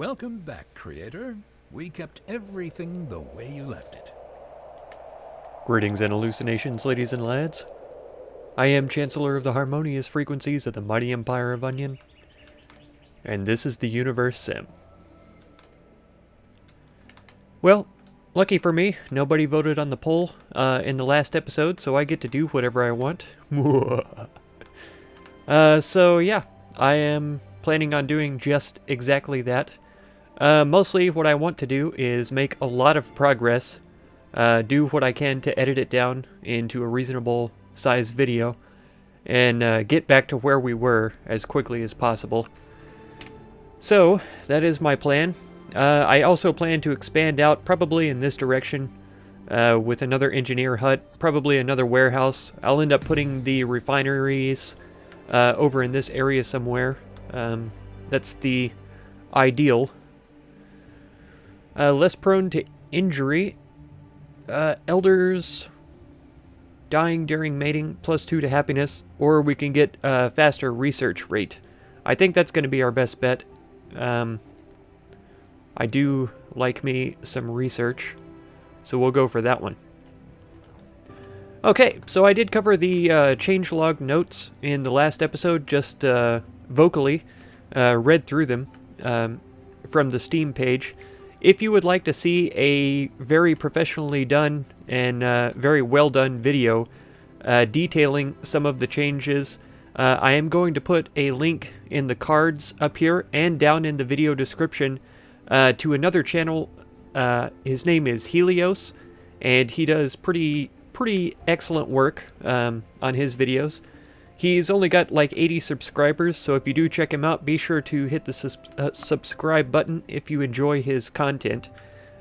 Welcome back, Creator. We kept everything the way you left it. Greetings and hallucinations, ladies and lads. I am Chancellor of the Harmonious Frequencies of the Mighty Empire of Onion, and this is the Universim. Well, lucky for me, nobody voted on the poll in the last episode, so I get to do whatever I want. So yeah, I am planning on doing just exactly that. Mostly what I want to do is make a lot of progress, do what I can to edit it down into a reasonable size video, and get back to where we were as quickly as possible. So, that is my plan. I also plan to expand out probably in this direction with another engineer hut, probably another warehouse. I'll end up putting the refineries over in this area somewhere. That's the ideal. Less prone to injury. Elders dying during mating, +2 to happiness, or we can get a faster research rate. I think that's going to be our best bet. I do like me some research, so we'll go for that one. Okay, so I did cover the changelog notes in the last episode, just vocally read through them from the Steam page. If you would like to see a very professionally done and very well done video detailing some of the changes, I am going to put a link in the cards up here and down in the video description to another channel. His name is Helios, and he does pretty excellent work on his videos. He's only got like 80 subscribers, so if you do check him out, be sure to hit the subscribe button if you enjoy his content.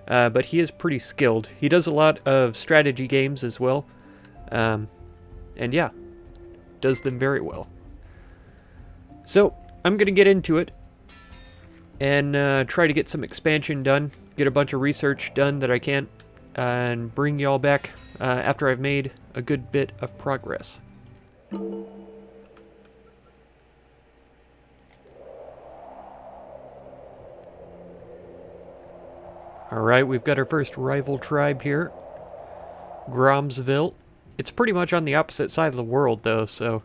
But he is pretty skilled. He does a lot of strategy games as well. And yeah, does them very well. So, I'm going to get into it and try to get some expansion done, get a bunch of research done that I can, and bring y'all back after I've made a good bit of progress. Alright, we've got our first rival tribe here. Gromsville. It's pretty much on the opposite side of the world, though, so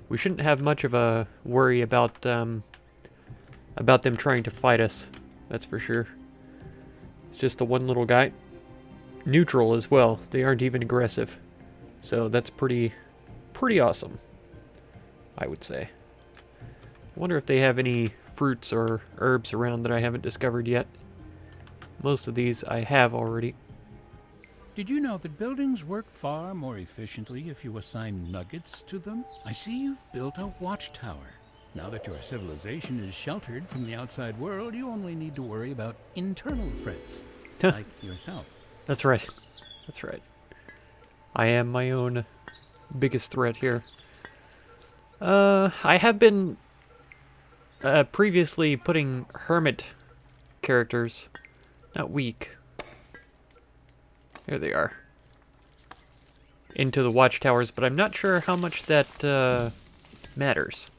we shouldn't have much of a worry about them trying to fight us. That's for sure. It's just the one little guy. Neutral as well. They aren't even aggressive. So that's pretty awesome, I would say. I wonder if they have any fruits or herbs around that I haven't discovered yet. Most of these I have already. Did you know that buildings work far more efficiently if you assign nuggets to them? I see you've built a watchtower. Now that your civilization is sheltered from the outside world, you only need to worry about internal threats, like yourself. That's right. That's right. I am my own biggest threat here. I have been previously putting hermit characters, not weak. There they are. Into the watchtowers, but I'm not sure how much that matters.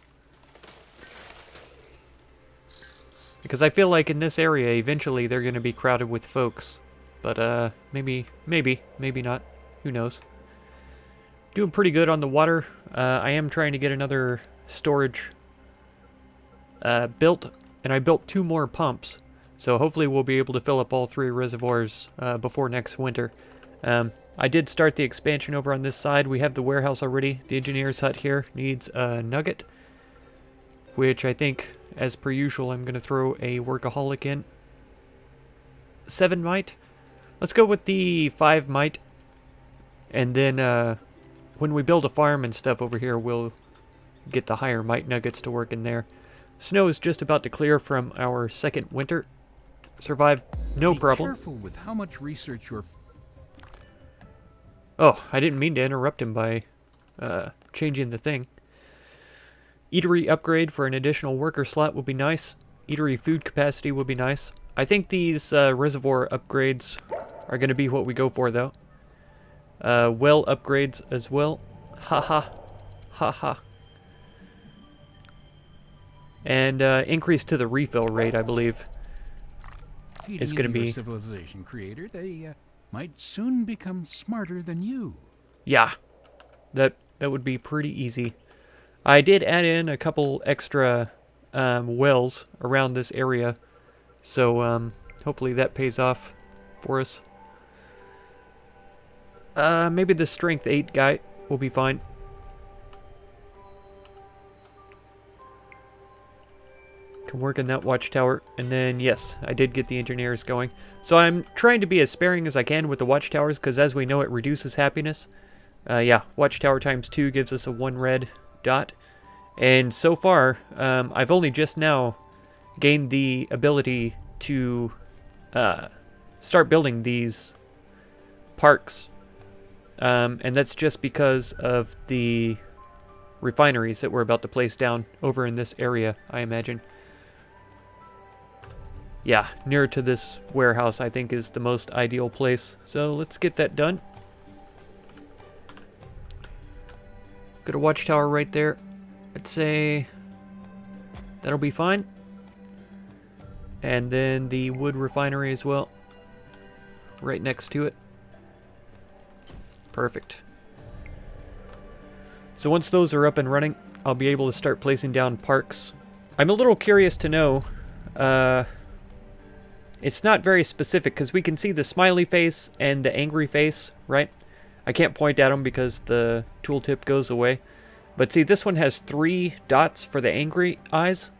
Because I feel like in this area, eventually they're going to be crowded with folks. But maybe not. Who knows? Doing pretty good on the water. I am trying to get another storage built, and I built 2 more pumps. So hopefully we'll be able to fill up all 3 reservoirs before next winter. I did start the expansion over on this side. We have the warehouse already. The engineer's hut here needs a nugget, which I think, as per usual, I'm going to throw a workaholic in. 7 might. Let's go with the 5 might. And then when we build a farm and stuff over here, we'll get the higher might nuggets to work in there. Snow is just about to clear from our second winter. Survive no problem. Be careful with how much research you're... Oh, I didn't mean to interrupt him by changing the thing. Eatery upgrade for an additional worker slot would be nice. Eatery food capacity would be nice. I think these reservoir upgrades are going to be what we go for, though. Well upgrades as well. Haha. Haha. And increase to the refill rate, I believe. is feeding going to into your be... civilization, creator, they might soon become smarter than you. Yeah, that would be pretty easy. I did add in a couple extra wells around this area, so hopefully that pays off for us. Maybe the strength 8 guy will be fine. Can work in that watchtower, and then yes, I did get the engineers going. So I'm trying to be as sparing as I can with the watchtowers, because as we know, it reduces happiness. Yeah, watchtower times 2 gives us a 1 red dot. And so far, I've only just now gained the ability to start building these parks. And that's just because of the refineries that we're about to place down over in this area, I imagine. Yeah, near to this warehouse, I think, is the most ideal place. So let's get that done. Got a watchtower right there. I'd say that'll be fine. And then the wood refinery as well, right next to it. Perfect. So once those are up and running, I'll be able to start placing down parks. I'm a little curious to know, it's not very specific, because we can see the smiley face and the angry face, right? I can't point at them because the tooltip goes away. But see, this one has 3 dots for the angry eyes,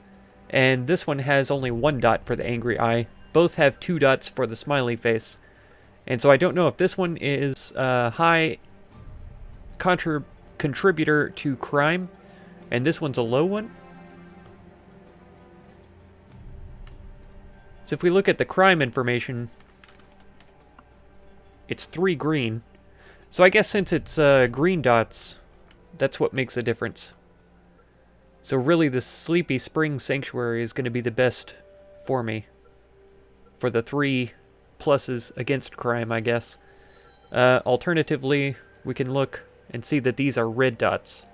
and this one has only 1 dot for the angry eye. Both have 2 dots for the smiley face. And so I don't know if this one is a high contributor to crime, and this one's a low one. So if we look at the crime information, it's 3 green. So I guess since it's green dots, that's what makes a difference. So really the Sleepy Spring Sanctuary is going to be the best for me. For the 3 pluses against crime, I guess. Alternatively, we can look and see that these are red dots.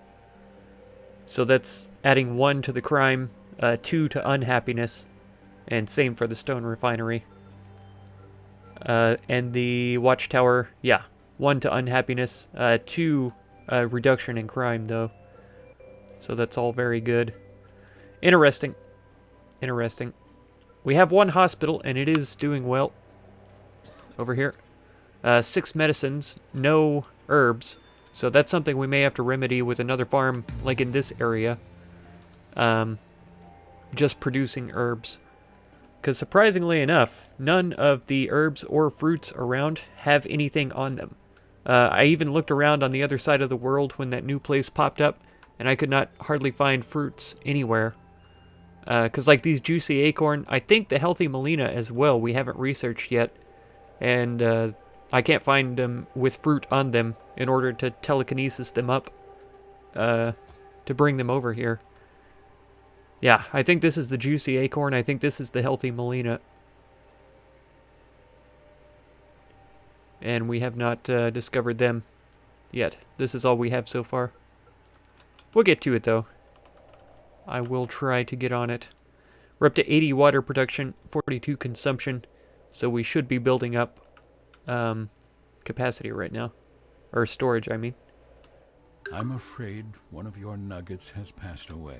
So that's adding 1 to the crime, 2 to unhappiness, and same for the stone refinery. And the watchtower, yeah, 1 to unhappiness, 2 reduction in crime, though. So that's all very good. Interesting. Interesting. We have 1 hospital, and it is doing well. Over here. 6 medicines, no herbs. So that's something we may have to remedy with another farm, like in this area. Just producing herbs. Because surprisingly enough, none of the herbs or fruits around have anything on them. I even looked around on the other side of the world when that new place popped up, and I could not hardly find fruits anywhere. Because like these juicy acorn, I think the healthy melina as well, we haven't researched yet. And I can't find them with fruit on them in order to telekinesis them up to bring them over here. Yeah, I think this is the juicy acorn. I think this is the healthy melina. And we have not discovered them yet. This is all we have so far. We'll get to it, though. I will try to get on it. We're up to 80 water production, 42 consumption. So we should be building up capacity right now. Or storage, I mean. I'm afraid one of your nuggets has passed away.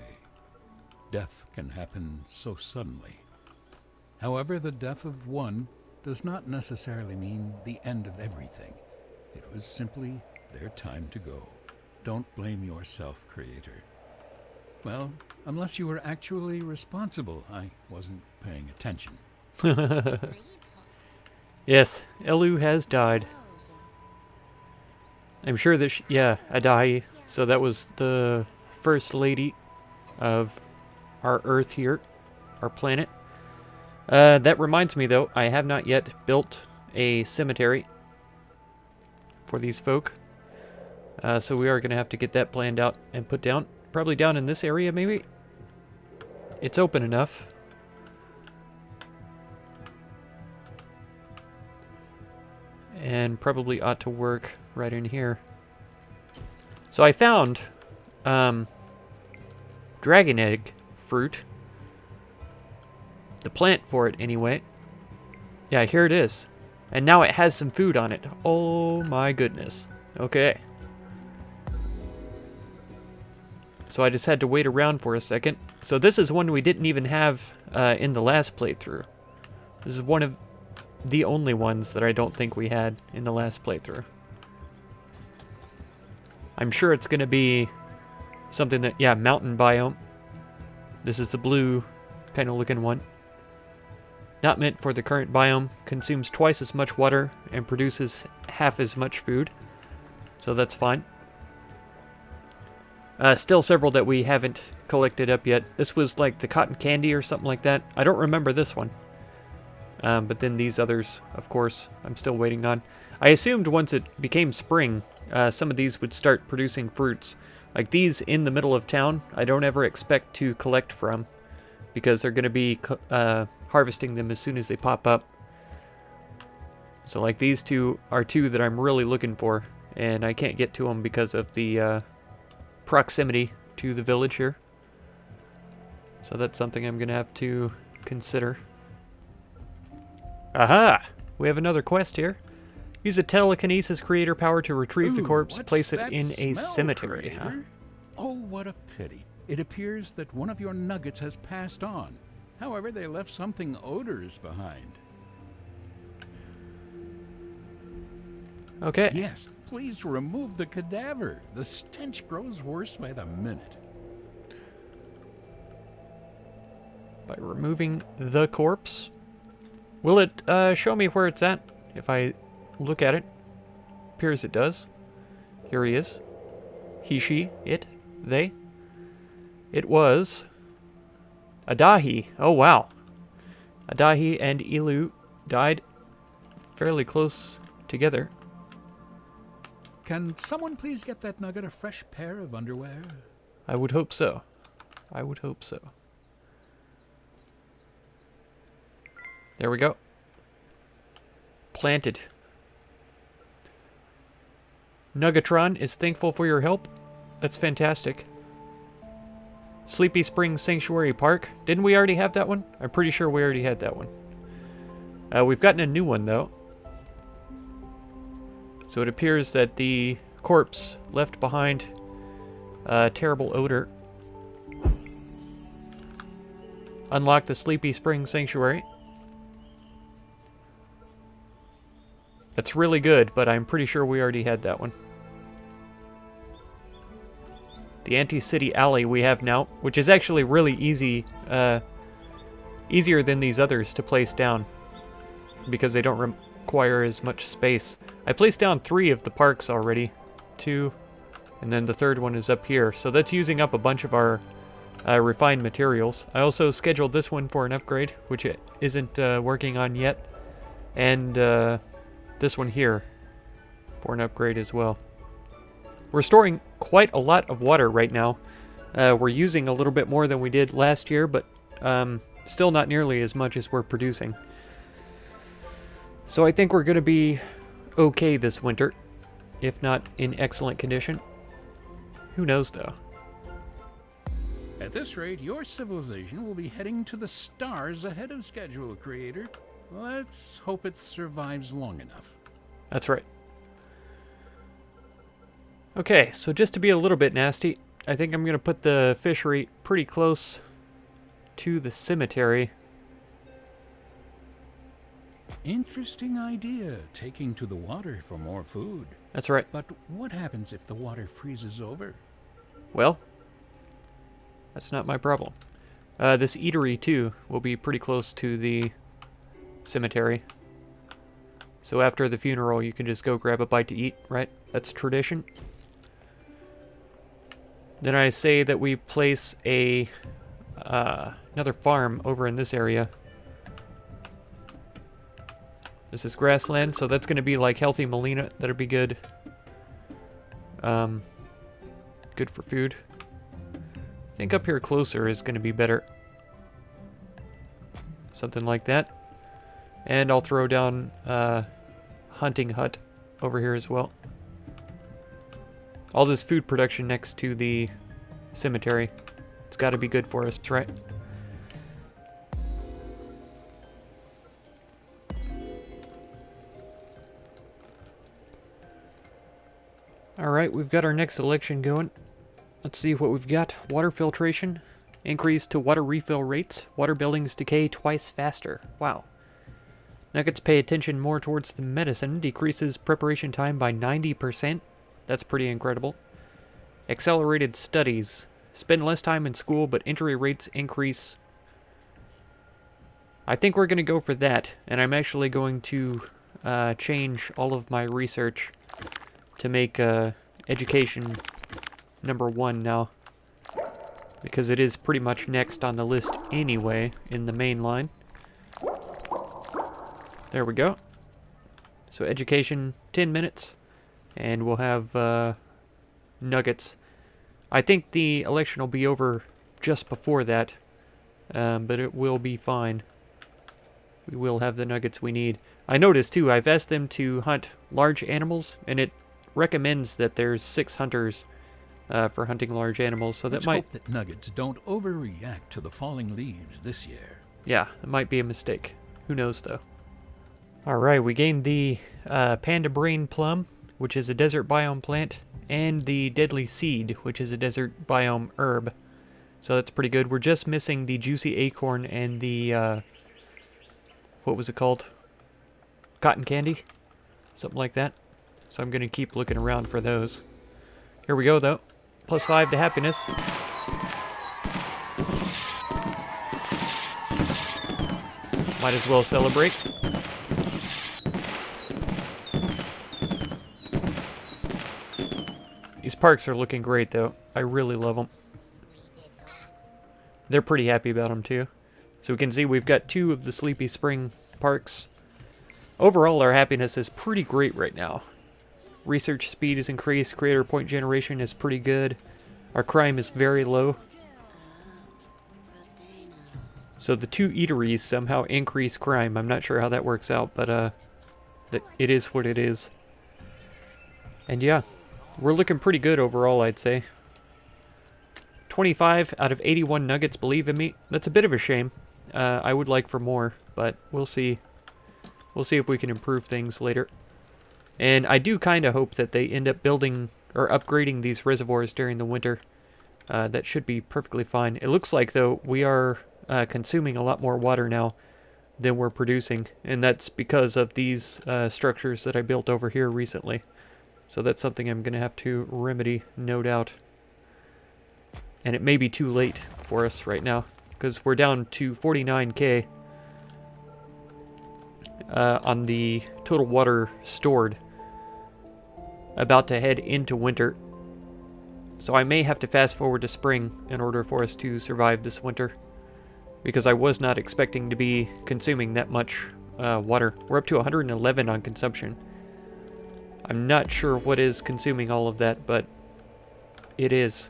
Death can happen so suddenly. However, the death of one does not necessarily mean the end of everything. It was simply their time to go. Don't blame yourself, Creator. Well, unless you were actually responsible, I wasn't paying attention. Yes, Elu has died. I'm sure that yeah, Adai. So that was the first lady of our Earth here, our planet. That reminds me, though, I have not yet built a cemetery for these folk. So we are going to have to get that planned out and put down. Probably down in this area, maybe? It's open enough. And probably ought to work right in here. So I found dragon egg fruit. The plant for it, anyway. Yeah, here it is. And now it has some food on it. Oh my goodness. Okay. So I just had to wait around for a second. So this is one we didn't even have in the last playthrough. This is one of the only ones that I don't think we had in the last playthrough. I'm sure it's going to be something that, yeah, mountain biome. This is the blue kind of looking one. Not meant for the current biome, consumes twice as much water and produces half as much food. So that's fine. Still several that we haven't collected up yet. This was like the cotton candy or something like that. I don't remember this one. But then these others, of course, I'm still waiting on. I assumed once it became spring, some of these would start producing fruits. Like these in the middle of town, I don't ever expect to collect from, because they're going to be harvesting them as soon as they pop up. So like these two are two that I'm really looking for, and I can't get to them because of the proximity to the village here. So that's something I'm going to have to consider. Aha! We have another quest here. Use a telekinesis creator power to retrieve the corpse, place it in a cemetery. Huh? Oh, what a pity. It appears that one of your nuggets has passed on. However, they left something odorous behind. Okay. Yes, please remove the cadaver. The stench grows worse by the minute. By removing the corpse. Will it show me where it's at if I look at it? Appears it does. Here he is. He, she, it, they. It was Adahi. Oh, wow. Adahi and Ilu died fairly close together. Can someone please get that nugget a fresh pair of underwear? I would hope so. I would hope so. There we go. Planted. Nuggetron is thankful for your help. That's fantastic. Sleepy Springs Sanctuary Park. Didn't we already have that one? I'm pretty sure we already had that one. We've gotten a new one, though. So it appears that the corpse left behind a terrible odor. Unlock the Sleepy Springs Sanctuary. That's really good, but I'm pretty sure we already had that one. The Anti-City Alley we have now, which is actually really easy, easier than these others to place down, because they don't require as much space. I placed down 3 of the parks already, 2, and then the third one is up here, so that's using up a bunch of our refined materials. I also scheduled this one for an upgrade, which it isn't working on yet, and this one here for an upgrade as well. We're storing quite a lot of water right now. We're using a little bit more than we did last year, but still not nearly as much as we're producing. So I think we're going to be okay this winter, if not in excellent condition. Who knows, though? At this rate, your civilization will be heading to the stars ahead of schedule, Creator. Let's hope it survives long enough. That's right. Okay, so just to be a little bit nasty, I think I'm going to put the fishery pretty close to the cemetery. Interesting idea, taking to the water for more food. That's right. But what happens if the water freezes over? Well, that's not my problem. This eatery, too, will be pretty close to the cemetery. So after the funeral, you can just go grab a bite to eat, right? That's tradition. Then I say that we place a another farm over in this area. This is grassland, so that's going to be like healthy Molina. That'll be good. Good for food. I think up here closer is going to be better. Something like that. And I'll throw down hunting hut over here as well. All this food production next to the cemetery. It's got to be good for us, right? Alright, we've got our next selection going. Let's see what we've got. Water filtration. Increase to water refill rates. Water buildings decay twice faster. Wow. Nuggets pay attention more towards the medicine. Decreases preparation time by 90%. That's pretty incredible. Accelerated studies. Spend less time in school, but entry rates increase. I think we're going to go for that. And I'm actually going to change all of my research to make education #1 now. Because it is pretty much next on the list anyway in the main line. There we go. So education, 10 minutes. And we'll have nuggets. I think the election will be over just before that. But it will be fine. We will have the nuggets we need. I noticed too, I've asked them to hunt large animals. And it recommends that there's 6 hunters for hunting large animals. So Let's that might... hope that nuggets don't overreact to the falling leaves this year. Yeah, it might be a mistake. Who knows though. Alright, we gained the Panda Brain Plum, which is a desert biome plant, and the Deadly Seed, which is a desert biome herb. So that's pretty good. We're just missing the Juicy Acorn and the, what was it called? Cotton Candy? Something like that. So I'm going to keep looking around for those. Here we go, though. +5 to happiness. Might as well celebrate. These parks are looking great, though. I really love them. They're pretty happy about them, too. So we can see we've got 2 of the Sleepy Spring parks. Overall, our happiness is pretty great right now. Research speed is increased. Creator point generation is pretty good. Our crime is very low. So the 2 eateries somehow increase crime. I'm not sure how that works out, but it is what it is. And yeah. We're looking pretty good overall, I'd say. 25 out of 81 nuggets, believe in me. That's a bit of a shame. I would like for more, but we'll see. We'll see if we can improve things later. And I do kind of hope that they end up building or upgrading these reservoirs during the winter. That should be perfectly fine. It looks like, though, we are consuming a lot more water now than we're producing. And that's because of these structures that I built over here recently. So that's something I'm going to have to remedy, no doubt. And it may be too late for us right now, because we're down to 49k on the total water stored. About to head into winter. So I may have to fast forward to spring in order for us to survive this winter. Because I was not expecting to be consuming that much water. We're up to 111 on consumption. I'm not sure what is consuming all of that, but it is.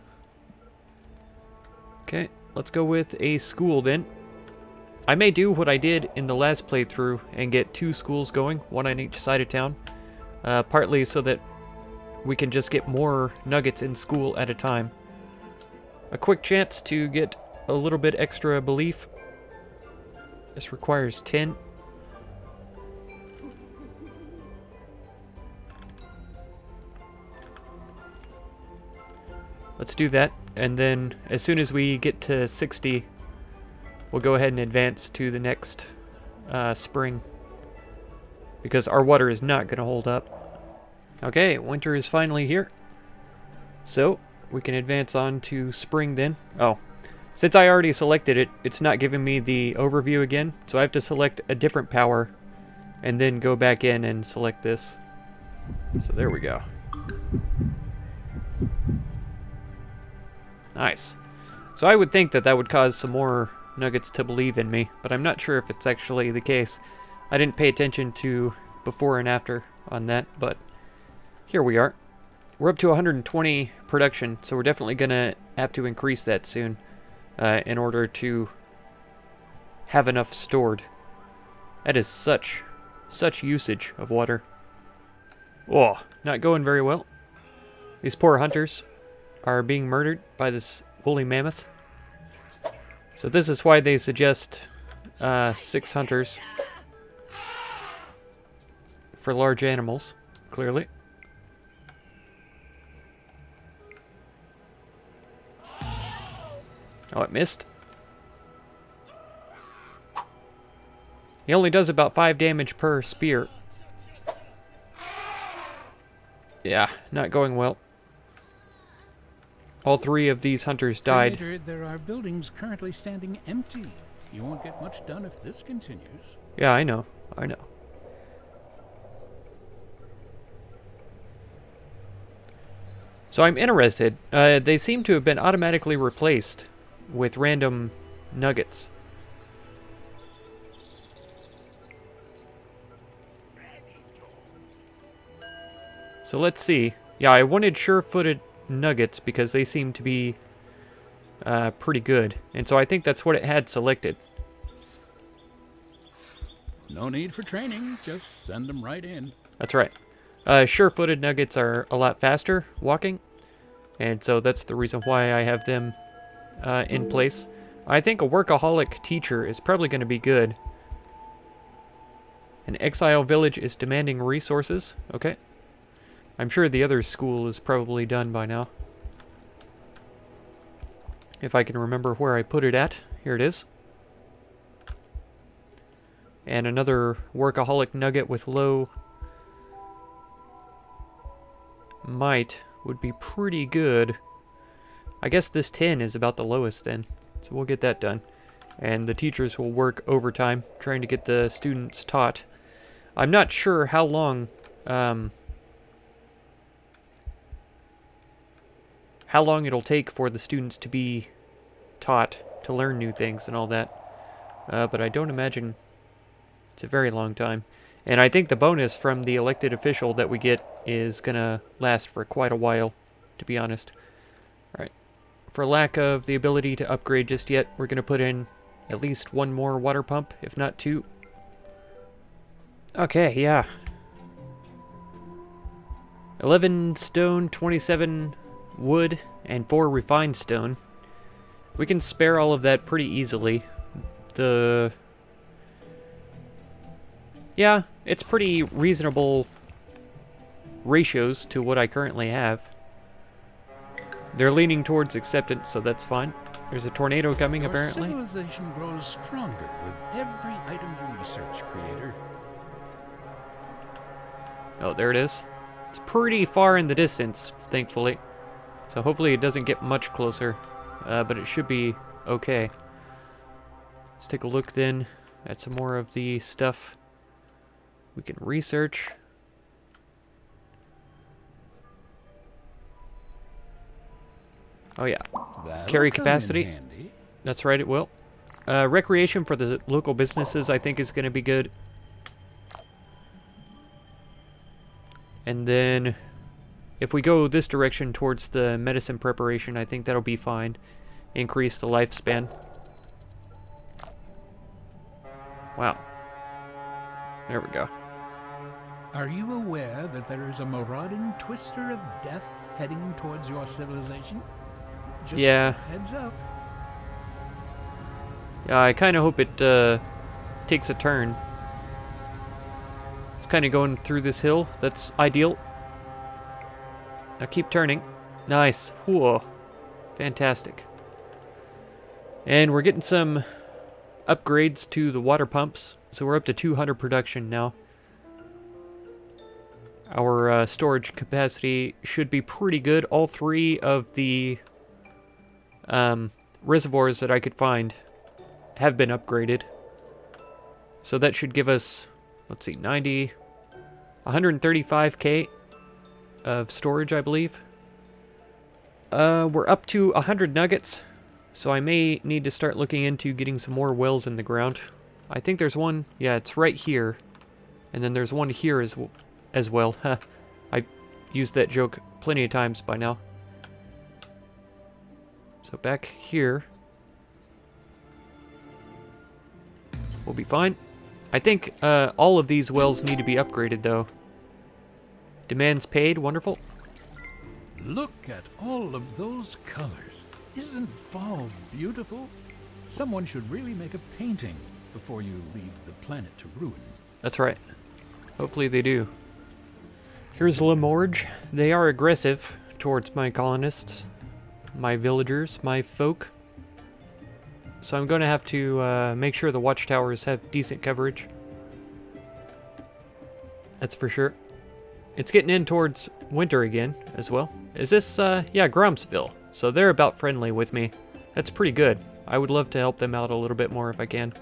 Okay, let's go with a school then. I may do what I did in the last playthrough and get 2 schools going, one on each side of town. Partly so that we can just get more nuggets in school at a time. A quick chance to get a little bit extra belief. This requires 10. Let's do that, and then as soon as we get to 60, we'll go ahead and advance to the next spring, because our water is not going to hold up. Okay, winter is finally here, so we can advance on to spring then. Oh, since I already selected it, it's not giving me the overview again, so I have to select a different power, and then go back in and select this. So there we go. Nice. So I would think that that would cause some more nuggets to believe in me, but I'm not sure if it's actually the case. I didn't pay attention to before and after on that, but here we are. We're up to 120 production, so we're definitely going to have to increase that soon in order to have enough stored. That is such usage of water. Oh, not going very well. These poor hunters are being murdered by this woolly mammoth. So this is why they suggest 6 hunters for large animals, clearly. Oh, it missed. He only does about 5 damage per spear. Yeah, not going well. All 3 of these hunters died. Creator, there are buildings currently standing empty. You won't get much done if this continues. Yeah, I know. I know. So I'm interested. They seem to have been automatically replaced with random nuggets. So let's see. Yeah, I wanted sure-footed nuggets because they seem to be pretty good. And so I think that's what it had selected. No need for training. Just send them right in. That's right. Sure-footed nuggets are a lot faster walking. And so that's the reason why I have them in place. I think a workaholic teacher is probably going to be good. An exile village is demanding resources. Okay. I'm sure the other school is probably done by now. If I can remember where I put it at. Here it is. And another workaholic nugget with low might would be pretty good. I guess this 10 is about the lowest then. So we'll get that done. And the teachers will work overtime trying to get the students taught. I'm not sure how long it'll take for the students to be taught, to learn new things and all that. But I don't imagine it's a very long time. And I think the bonus from the elected official that we get is going to last for quite a while, to be honest. Alright. For lack of the ability to upgrade just yet, we're going to put in at least 1 more water pump, if not 2. Okay, yeah. 11 stone, 27 wood, and 4 refined stone. We can spare all of that pretty easily. Yeah, it's pretty reasonable ratios to what I currently have. They're leaning towards acceptance, so that's fine. There's a tornado coming, apparently. Your civilization grows stronger with every item you research, Creator. Oh, there it is. It's pretty far in the distance, thankfully. So hopefully it doesn't get much closer, but it should be okay. Let's take a look then at some more of the stuff we can research. Oh yeah, That'll carry come in capacity. handy. That's right, it will. Recreation for the local businesses I think is going to be good. And then if we go this direction towards the medicine preparation, I think that'll be fine. Increase the lifespan. Wow. There we go. Are you aware that there is a marauding twister of death heading towards your civilization? Just Yeah. a heads up. Yeah, I kind of hope it takes a turn. It's kind of going through this hill. That's ideal. Now keep turning. Nice. Whoa. Fantastic. And we're getting some upgrades to the water pumps. So we're up to 200 production now. Our storage capacity should be pretty good. All 3 of the reservoirs that I could find have been upgraded. So that should give us, let's see, 135k of storage, I believe. We're up to 100 nuggets, so I may need to start looking into getting some more wells in the ground. I think there's one, yeah, it's right here. And then there's one here as well. I used that joke plenty of times by now. So back here, we'll be fine. I think all of these wells need to be upgraded, though. Demands paid, wonderful. Look at all of those colors. Isn't fall beautiful? Someone should really make a painting before you leave the planet to ruin. That's right. Hopefully they do. Here's Lemorge. They are aggressive towards my colonists, my villagers, my folk. so I'm going to have to make sure the watchtowers have decent coverage. That's for sure. It's getting in towards winter again as well. Is this, yeah, Gromsville. So they're about friendly with me. That's pretty good. I would love to help them out a little bit more if I can.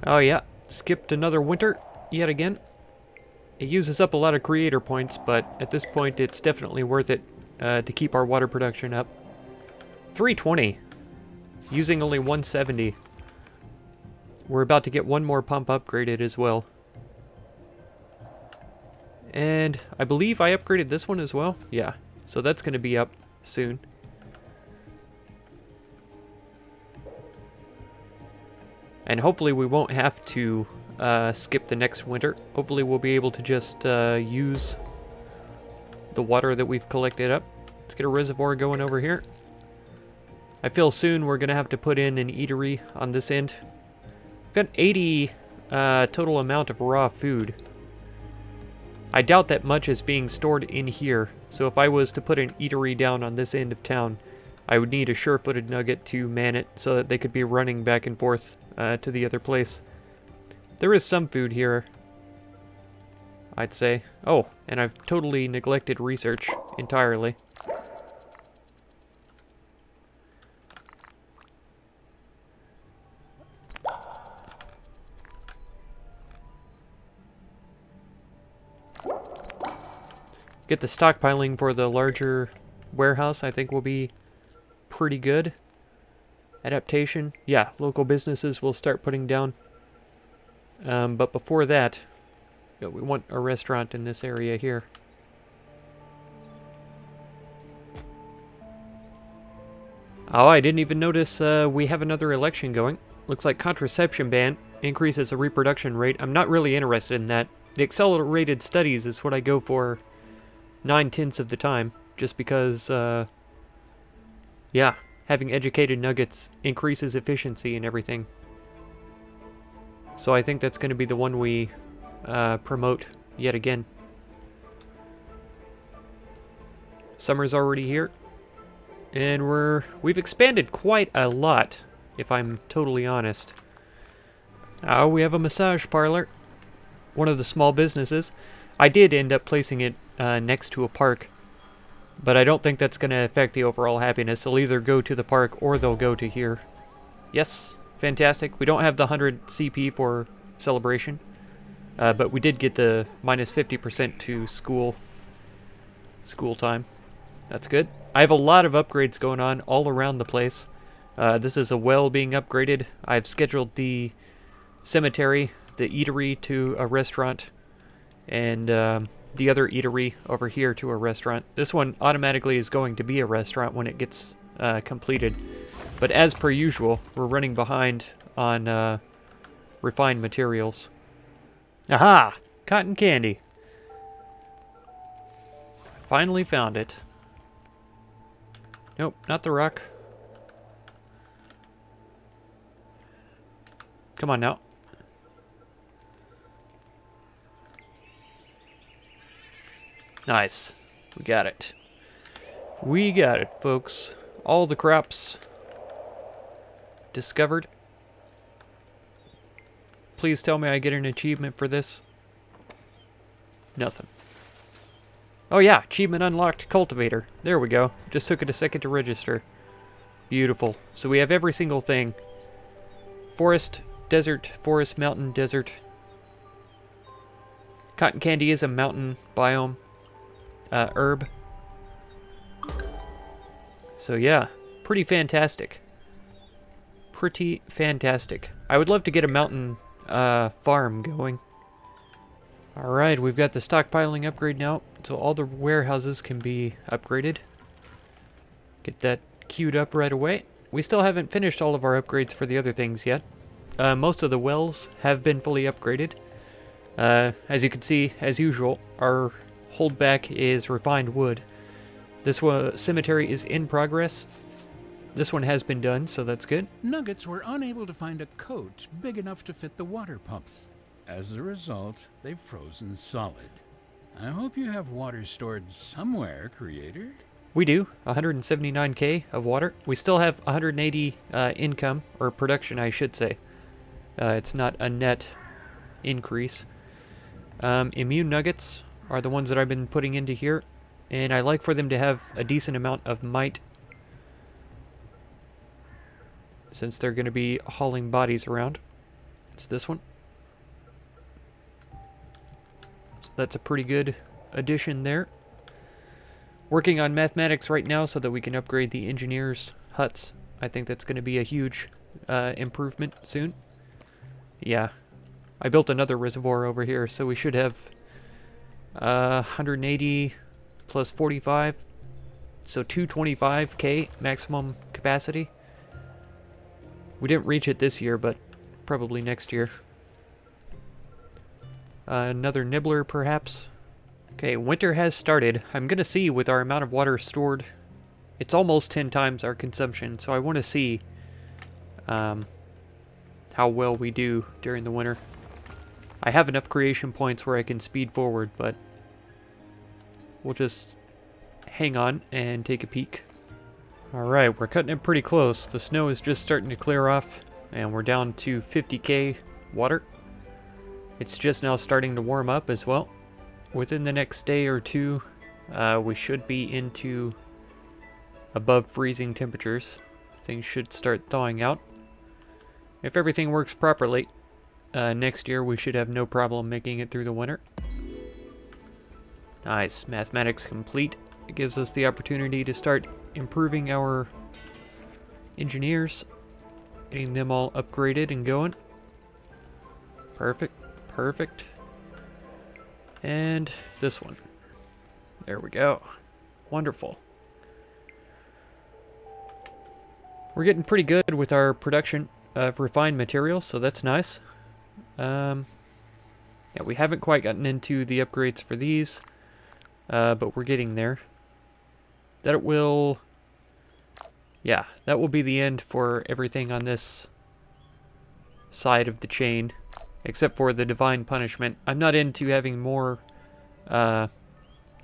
Oh yeah, skipped another winter yet again. It uses up a lot of creator points, but at this point it's definitely worth it to keep our water production up. 320, using only 170. We're about to get one more pump upgraded as well. And I believe I upgraded this one as well. Yeah, so that's going to be up soon. And hopefully we won't have to skip the next winter. Hopefully we'll be able to just use the water that we've collected up. Let's get a reservoir going over here. I feel soon we're going to have to put in an eatery on this end. Got 80 total amount of raw food. I doubt that much is being stored in here, so if I was to put an eatery down on this end of town, I would need a sure-footed nugget to man it so that they could be running back and forth to the other place. There is some food here, I'd say. Oh, and I've totally neglected research entirely. Get the stockpiling for the larger warehouse, I think will be pretty good. Adaptation. Yeah, local businesses will start putting down. But before that, we want a restaurant in this area here. Oh, I didn't even notice we have another election going. Looks like contraception ban increases the reproduction rate. I'm not really interested in that. The accelerated studies is what I go for 9/10 of the time, just because, yeah, having educated nuggets increases efficiency and everything. So I think that's going to be the one we promote yet again. Summer's already here, and we've expanded quite a lot, if I'm totally honest. Oh, we have a massage parlor, one of the small businesses. I did end up placing it next to a park, but I don't think that's going to affect the overall happiness. They'll either go to the park or they'll go to here. Yes, fantastic. We don't have the 100 CP for celebration, but we did get the minus 50% to school time. That's good. I have a lot of upgrades going on all around the place. This is a well being upgraded. I've scheduled the cemetery, the eatery to a restaurant, and the other eatery over here to a restaurant. This one automatically is going to be a restaurant when it gets completed. But as per usual, we're running behind on refined materials. Aha! Cotton candy. Finally found it. Nope, not the rock. Come on now. Nice. We got it. We got it, folks. All the crops discovered. Please tell me I get an achievement for this. Nothing. Oh yeah, achievement unlocked, cultivator. There we go. Just took it a second to register. Beautiful. So we have every single thing. Forest, desert, forest, mountain, desert. Cotton candy is a mountain biome. Herb. So yeah, pretty fantastic. Pretty fantastic. I would love to get a mountain farm going. Alright, we've got the stockpiling upgrade now, so all the warehouses can be upgraded. Get that queued up right away. We still haven't finished all of our upgrades for the other things yet. Most of the wells have been fully upgraded. As you can see, as usual, our holdback is refined wood. This cemetery is in progress. This one has been done, so that's good. Nuggets were unable to find a coat big enough to fit the water pumps. As a result, they've frozen solid. I hope you have water stored somewhere, Creator. We do, 179k of water. We still have 180 income, or production, I should say. It's not a net increase. Immune nuggets are the ones that I've been putting into here, and I like for them to have a decent amount of might, since they're going to be hauling bodies around. It's this one. So that's a pretty good addition there. Working on mathematics right now so that we can upgrade the engineers' huts. I think that's going to be a huge improvement soon. Yeah. I built another reservoir over here, so we should have 180 plus 45. So 225k maximum capacity. We didn't reach it this year, but probably next year. Another nibbler, perhaps. Okay, winter has started. I'm going to see with our amount of water stored. It's almost 10 times our consumption, so I want to see how well we do during the winter. I have enough creation points where I can speed forward, but we'll just hang on and take a peek. Alright, we're cutting it pretty close. The snow is just starting to clear off, and we're down to 50k water. It's just now starting to warm up as well. Within the next day or two, we should be into above freezing temperatures. Things should start thawing out. If everything works properly, next year we should have no problem making it through the winter. Nice. Mathematics complete. It gives us the opportunity to start improving our engineers, getting them all upgraded and going. Perfect. Perfect. And this one. There we go. Wonderful. We're getting pretty good with our production of refined materials, so that's nice. Yeah, we haven't quite gotten into the upgrades for these, but we're getting there. That will... Yeah, that will be the end for everything on this side of the chain, except for the divine punishment. I'm not into having more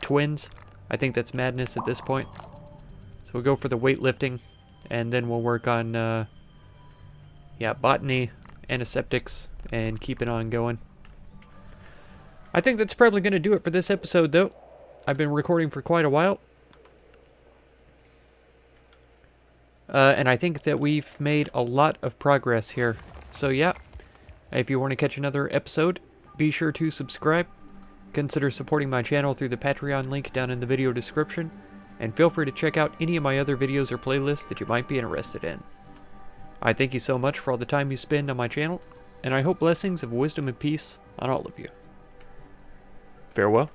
twins. I think that's madness at this point. So we'll go for the weightlifting, and then we'll work on yeah, botany, antiseptics, and keep it on going. I think that's probably going to do it for this episode, though. I've been recording for quite a while. And I think that we've made a lot of progress here. So yeah, if you want to catch another episode, be sure to subscribe. Consider supporting my channel through the Patreon link down in the video description. And feel free to check out any of my other videos or playlists that you might be interested in. I thank you so much for all the time you spend on my channel, and I hope blessings of wisdom and peace on all of you. Farewell.